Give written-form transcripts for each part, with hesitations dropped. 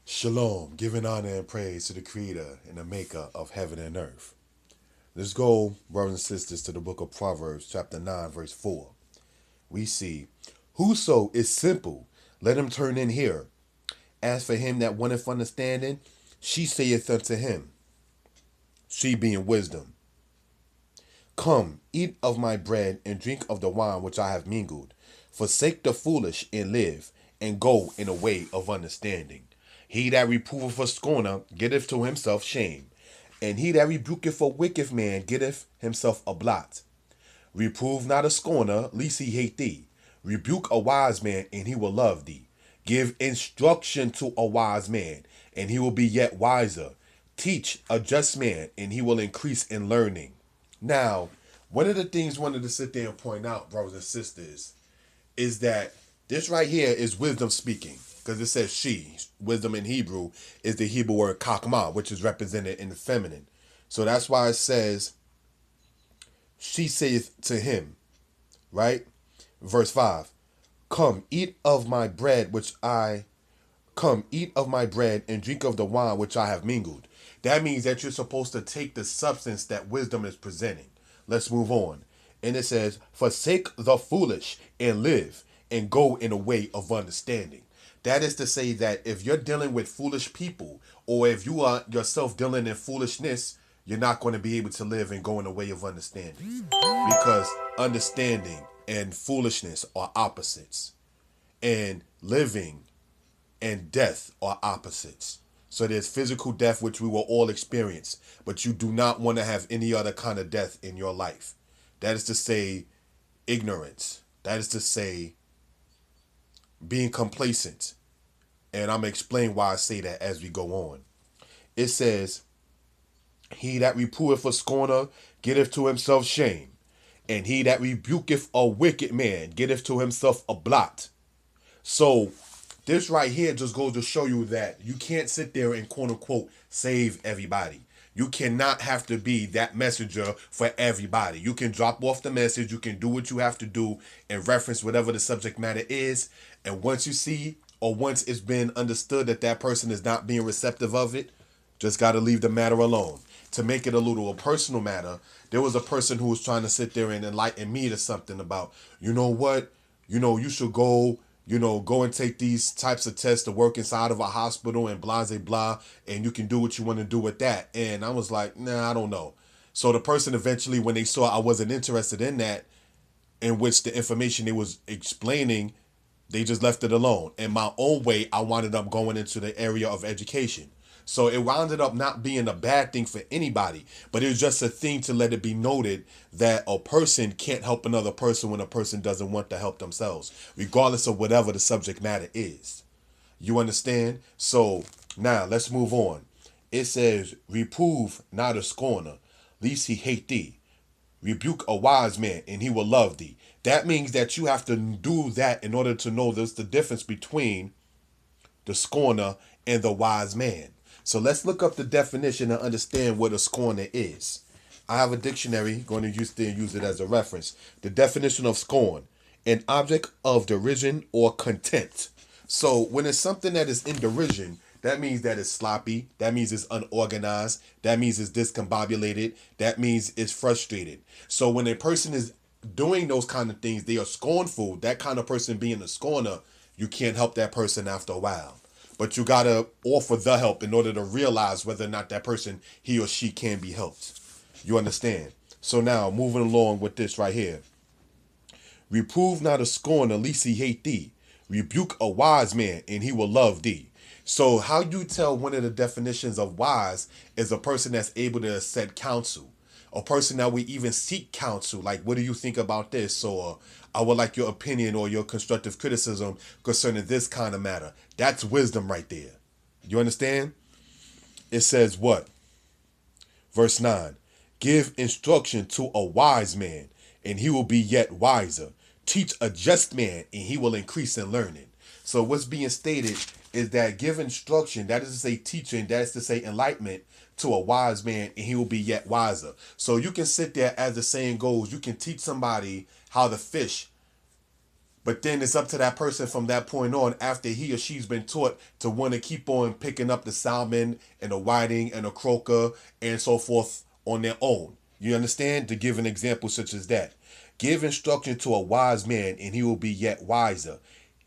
Shalom, giving honor and praise to the Creator and the Maker of heaven and earth. Let's go, brothers and sisters, to the book of Proverbs, chapter 9, verse 4. We see, whoso is simple, let him turn in here. As for him that wanteth understanding, she saith unto him, she being wisdom, come, eat of my bread and drink of the wine which I have mingled. Forsake the foolish and live, and go in a way of understanding. He that reproveth a scorner getteth to himself shame, and he that rebuketh a wicked man getteth himself a blot. Reprove not a scorner, lest he hate thee. Rebuke a wise man, and he will love thee. Give instruction to a wise man, and he will be yet wiser. Teach a just man, and he will increase in learning. Now, one of the things I wanted to sit there and point out, brothers and sisters, is that this right here is wisdom speaking. Because it says she. Wisdom in Hebrew is the Hebrew word kakma, which is represented in the feminine. So that's why it says, she saith to him, right? Verse 5. Come, eat of my bread and drink of the wine which I have mingled. That means that you're supposed to take the substance that wisdom is presenting. Let's move on. And it says, forsake the foolish and live, and go in a way of understanding. That is to say that if you're dealing with foolish people, or if you are yourself dealing in foolishness, you're not going to be able to live and go in a way of understanding. Because understanding and foolishness are opposites. And living and death are opposites. So there's physical death, which we will all experience, but you do not want to have any other kind of death in your life. That is to say, ignorance. That is to say, being complacent. And I'm going to explain why I say that as we go on. It says, he that reproveth a scorner getteth to himself shame, and he that rebuketh a wicked man getteth to himself a blot. So this right here just goes to show you that you can't sit there and quote unquote save everybody. You cannot have to be that messenger for everybody. You can drop off the message. You can do what you have to do and reference whatever the subject matter is. And once you see, or once it's been understood that that person is not being receptive of it, just got to leave the matter alone. To make it a personal matter, there was a person who was trying to sit there and enlighten me to something about, you know what, you should go, go and take these types of tests to work inside of a hospital and blah, blah, blah, and you can do what you want to do with that. And I was like, nah, I don't know. So the person eventually, when they saw I wasn't interested in that, in which the information they was explaining, they just left it alone. In my own way, I wound up going into the area of education. So it wound up not being a bad thing for anybody, but it was just a thing to let it be noted that a person can't help another person when a person doesn't want to help themselves, regardless of whatever the subject matter is. You understand? So now let's move on. It says, reprove not a scorner, lest he hate thee. Rebuke a wise man, and he will love thee. That means that you have to do that in order to know there's the difference between the scorner and the wise man. So let's look up the definition and understand what a scorner is. I have a dictionary, going to use it as a reference. The definition of scorn: an object of derision or contempt. So when it's something that is in derision, that means that it's sloppy. That means it's unorganized. That means it's discombobulated. That means it's frustrated. So when a person is doing those kind of things, they are scornful. That kind of person being a scorner, you can't help that person after a while. But you got to offer the help in order to realize whether or not that person, he or she, can be helped. You understand? So now, moving along with this right here. Reprove not a scorner, lest he hate thee. Rebuke a wise man, and he will love thee. So how you tell one of the definitions of wise is a person that's able to set counsel. A person that we even seek counsel. Like, what do you think about this? Or I would like your opinion or your constructive criticism concerning this kind of matter. That's wisdom right there. You understand? It says what? Verse 9. Give instruction to a wise man, and he will be yet wiser. Teach a just man, and he will increase in learning. So what's being stated is that give instruction, that is to say teaching, that is to say enlightenment, to a wise man, and he will be yet wiser. So you can sit there, as the saying goes, you can teach somebody how to fish, But then it's up to that person from that point on, after he or she's been taught, to want to keep on picking up the salmon and the whiting and the croaker and so forth on their own. You understand? To give an example such as that. Give instruction to a wise man, and he will be yet wiser.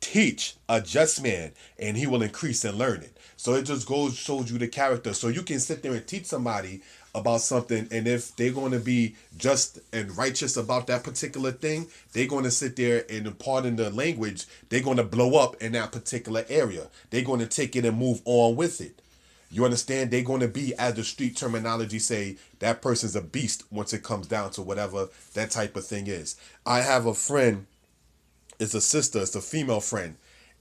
Teach a just man, and he will increase in learning. So it just shows you the character. So you can sit there and teach somebody about something, and if they're going to be just and righteous about that particular thing, they're going to sit there and, pardon the language, they're going to blow up in that particular area. They're going to take it and move on with it. You understand? They're going to be, as the street terminology say, that person's a beast once it comes down to whatever that type of thing is. I have a friend, it's a sister, it's a female friend,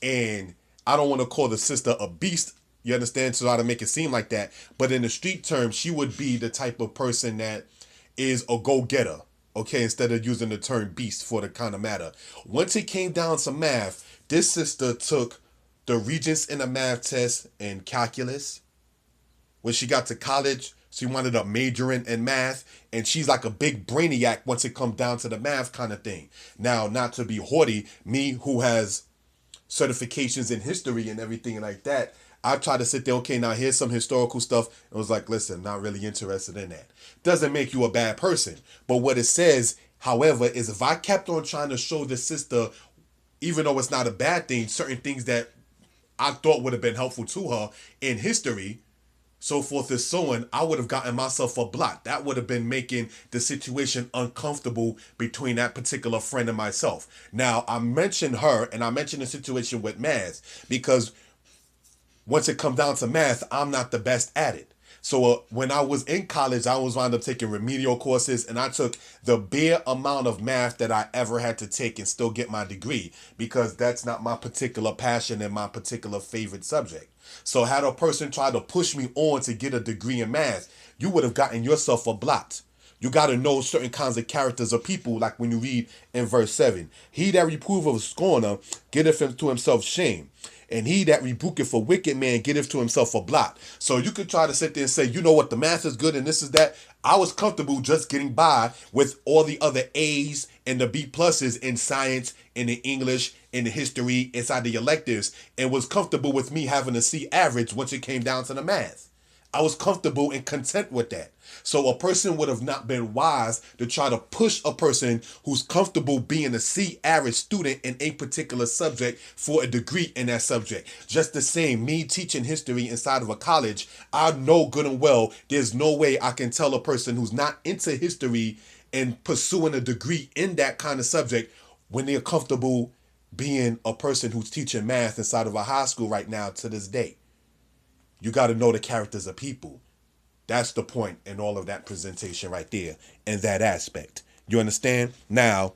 and I don't want to call the sister a beast, you understand, so I to make it seem like that, but in the street term, she would be the type of person that is a go-getter, okay, instead of using the term beast for the kind of matter. Once it came down to math, this sister took the Regents in the math test in calculus. When she got to college, she wanted a majoring in math, and she's like a big brainiac once it comes down to the math kind of thing. Now, not to be haughty, me who has certifications in history and everything like that, I try to sit there, okay, now here's some historical stuff. It was like, listen, not really interested in that. Doesn't make you a bad person. But what it says, however, is if I kept on trying to show the sister, even though it's not a bad thing, certain things that I thought would have been helpful to her in history, so forth and so on, I would have gotten myself a block. That would have been making the situation uncomfortable between that particular friend and myself. Now, I mentioned her, and I mentioned the situation with math, because once it comes down to math, I'm not the best at it. So when I was in college, I was wound up taking remedial courses, and I took the bare amount of math that I ever had to take and still get my degree, because that's not my particular passion and my particular favorite subject. So had a person try to push me on to get a degree in math, you would have gotten yourself a blot. You got to know certain kinds of characters of people, like when you read in verse 7. He that reproveth a scorner getteth him to himself shame, and he that rebuketh a wicked man getteth to himself a blot. So you could try to sit there and say, you know what, the math is good and this is that. I was comfortable just getting by with all the other A's and the B pluses in science, in the English, in the history, inside the electives, and was comfortable with me having a C average once it came down to the math. I was comfortable and content with that. So a person would have not been wise to try to push a person who's comfortable being a C average student in a particular subject for a degree in that subject. Just the same, me teaching history inside of a college, I know good and well there's no way I can tell a person who's not into history and pursuing a degree in that kind of subject when they're comfortable being a person who's teaching math inside of a high school right now to this day. You got to know the characters of people. That's the point in all of that presentation right there in that aspect. You understand? Now,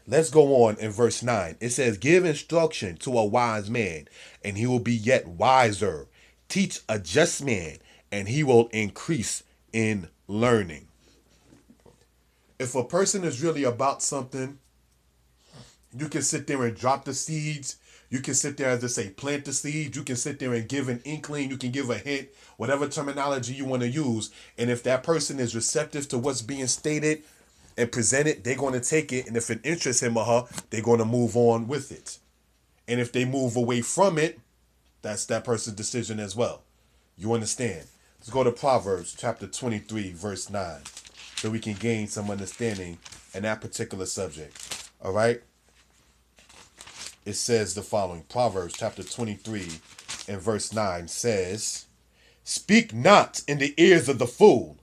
let's go on in verse 9. It says, give instruction to a wise man, and he will be yet wiser. Teach a just man, and he will increase in learning. If a person is really about something, you can sit there and drop the seeds. You can sit there, as they say, plant the seeds. You can sit there and give an inkling. You can give a hint, whatever terminology you want to use. And if that person is receptive to what's being stated and presented, they're going to take it. And if it interests him or her, they're going to move on with it. And if they move away from it, that's that person's decision as well. You understand? Let's go to Proverbs chapter 23, verse 9, so we can gain some understanding in that particular subject. All right? It says the following. Proverbs chapter 23 and verse 9 says, speak not in the ears of the fool,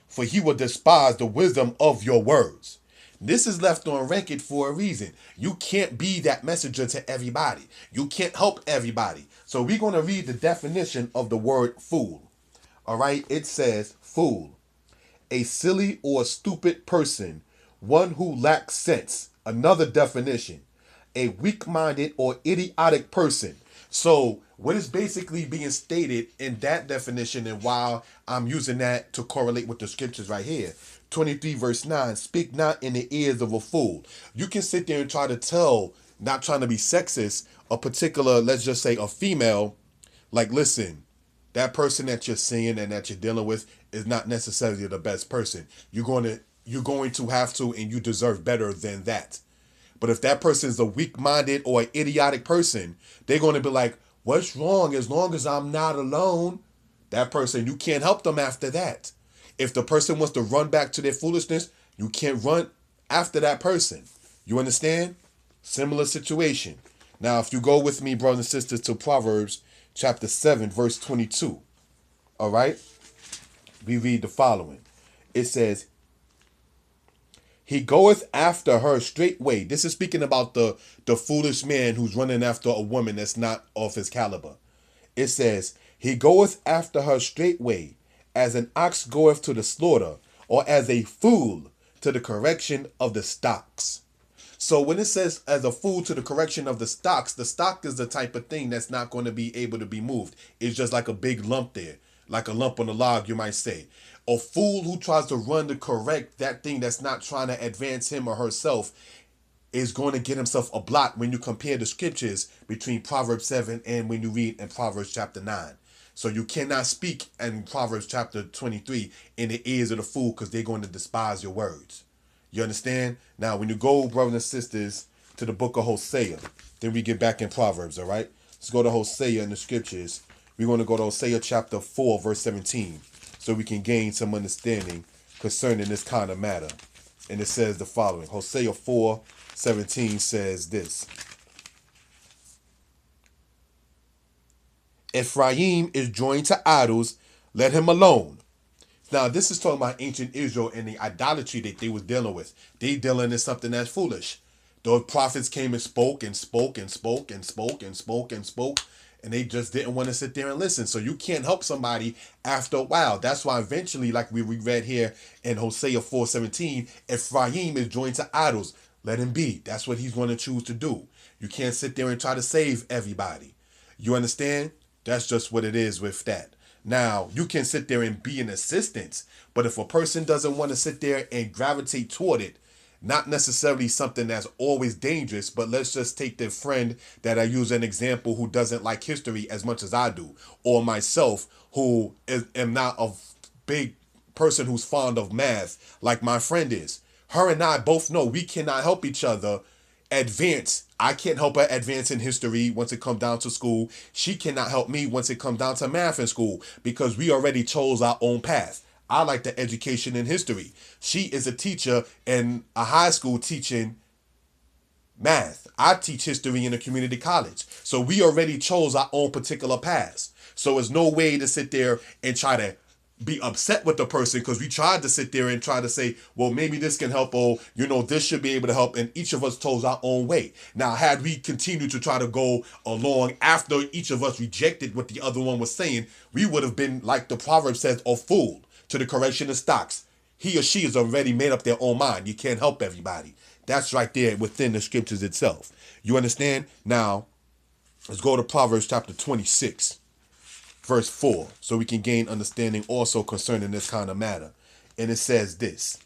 for he will despise the wisdom of your words. This is left on record for a reason. You can't be that messenger to everybody. You can't help everybody. So we're going to read the definition of the word fool. All right. It says fool, a silly or stupid person, one who lacks sense. Another definition, a weak-minded or idiotic person. So what is basically being stated in that definition, and while I'm using that to correlate with the scriptures right here, 23 verse 9, speak not in the ears of a fool. You can sit there and try to tell, not trying to be sexist, a particular, let's just say a female, like, listen, that person that you're seeing and that you're dealing with is not necessarily the best person. You're going to have to, and you deserve better than that. But if that person is a weak-minded or an idiotic person, they're going to be like, what's wrong? As long as I'm not alone, that person, you can't help them after that. If the person wants to run back to their foolishness, you can't run after that person. You understand? Similar situation. Now, if you go with me, brothers and sisters, to Proverbs chapter 7, verse 22, all right? We read the following. It says, he goeth after her straightway. This is speaking about the foolish man who's running after a woman that's not of his caliber. It says, he goeth after her straightway, as an ox goeth to the slaughter, or as a fool to the correction of the stocks. So when it says as a fool to the correction of the stock is the type of thing that's not going to be able to be moved. It's just like a big lump there, like a lump on a log, you might say. A fool who tries to run to correct that thing that's not trying to advance him or herself is going to get himself a blot when you compare the scriptures between Proverbs 7 and when you read in Proverbs chapter 9. So you cannot speak in Proverbs chapter 23 in the ears of the fool because they're going to despise your words. You understand? Now, when you go, brothers and sisters, to the book of Hosea, then we get back in Proverbs, all right? Let's go to Hosea in the scriptures. We're going to go to Hosea chapter 4, verse 17, so we can gain some understanding concerning this kind of matter. And it says the following. Hosea 4:17 says this. Ephraim is joined to idols, let him alone. Now, this is talking about ancient Israel and the idolatry that they was dealing with. They dealing in something that's foolish. Those prophets came and spoke and spoke and spoke and spoke and spoke and spoke, and they just didn't want to sit there and listen. So you can't help somebody after a while. That's why eventually, like we read here in Hosea 4:17, Ephraim is joined to idols. Let him be. That's what he's going to choose to do. You can't sit there and try to save everybody. You understand? That's just what it is with that. Now, you can sit there and be an assistance, but if a person doesn't want to sit there and gravitate toward it, not necessarily something that's always dangerous, but let's just take the friend that I use an example who doesn't like history as much as I do, or myself who am not a big person who's fond of math like my friend is. Her and I both know we cannot help each other advance. I can't help her advance in history once it comes down to school. She cannot help me once it comes down to math in school because we already chose our own path. I like the education in history. She is a teacher in a high school teaching math. I teach history in a community college. So we already chose our own particular paths. So there's no way to sit there and try to be upset with the person because we tried to sit there and try to say, well, maybe this can help, or, this should be able to help. And each of us chose our own way. Now, had we continued to try to go along after each of us rejected what the other one was saying, we would have been, like the proverb says, a fool to the correction of stocks. He or she has already made up their own mind. You can't help everybody. That's right there within the scriptures itself. You understand? Now, let's go to Proverbs chapter 26. Verse 4, so we can gain understanding also concerning this kind of matter. And it says this.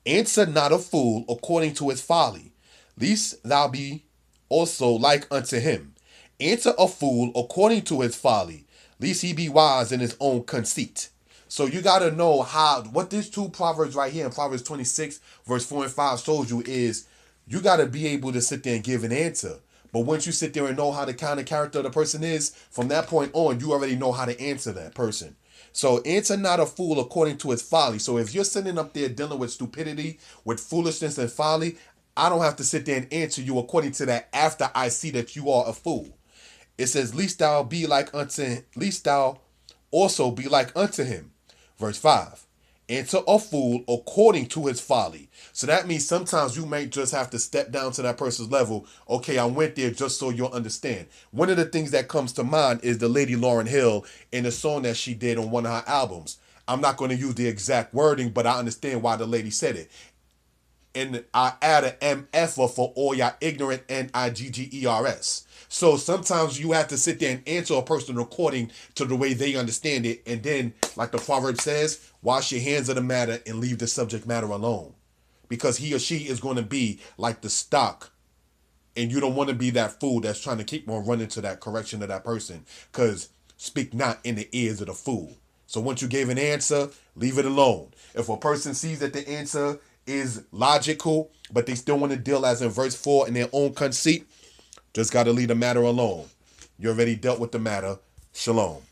Answer not a fool according to his folly, lest thou be also like unto him. Answer a fool according to his folly, lest he be wise in his own conceit. So you got to know what these two proverbs right here in Proverbs 26, verse 4 and 5 shows you is you got to be able to sit there and give an answer. But once you sit there and know how the kind of character the person is, from that point on, you already know how to answer that person. So answer not a fool according to his folly. So if you're sitting up there dealing with stupidity, with foolishness and folly, I don't have to sit there and answer you according to that after I see that you are a fool. It says, least thou also be like unto him. Verse 5. Answer a fool according to his folly. So that means sometimes you might just have to step down to that person's level. Okay, I went there just so you'll understand. One of the things that comes to mind is the lady Lauryn Hill in a song that she did on one of her albums. I'm not going to use the exact wording, but I understand why the lady said it. And I add an MF for all y'all ignorant NIGGERS. So sometimes you have to sit there and answer a person according to the way they understand it. And then, like the proverb says, wash your hands of the matter and leave the subject matter alone. Because he or she is going to be like the stock. And you don't want to be that fool that's trying to keep on running to that correction of that person. Because speak not in the ears of the fool. So once you gave an answer, leave it alone. If a person sees that the answer is logical, but they still want to deal as in verse 4 in their own conceit, just got to leave the matter alone. You already dealt with the matter. Shalom.